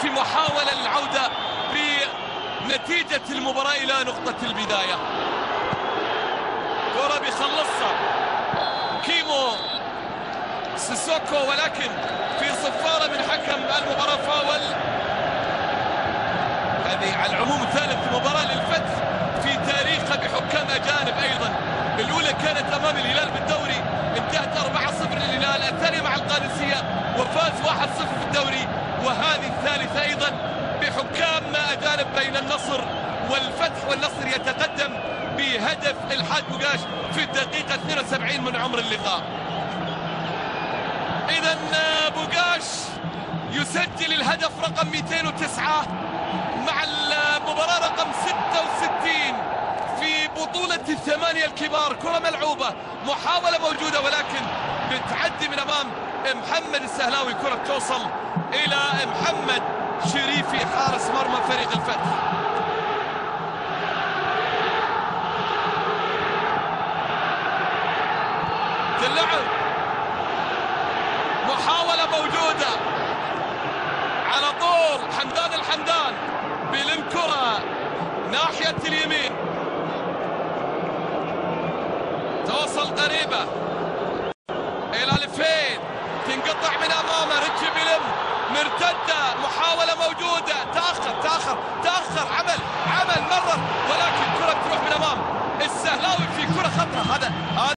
في محاولة للعودة بنتيجة المباراة إلى نقطة البداية. كرة بيخلصها كيمو سيسوكو، ولكن في صفارة من حكم المباراة فاول. هذه على العموم ثالث مباراة للفتح في تاريخه بحكام أجانب أيضا. الأولى كانت أمام الهلال بالدوري، انتهت 4-0 للهلال، الثانية مع القادسية وفاز 1-0 في الدوري، وهذه الثالثة أيضا بحكام أجانب بين النصر والفتح، والنصر يتقدم بهدف الحاج بوغاش في الدقيقة 72 من عمر اللقاء. إذا بوغاش يسجل الهدف رقم 209 مع المباراة رقم 66 في بطولة الثمانية الكبار. كرة ملعوبة، محاولة موجودة، ولكن بتعدي من أمام محمد السهلاوي. كرة توصل إلى محمد شريفي حارس مرمى فريق الفتح. اللعب محاولة موجودة على طول، حمدان الحمدان بيلم كرة ناحية اليمين، توصل قريبة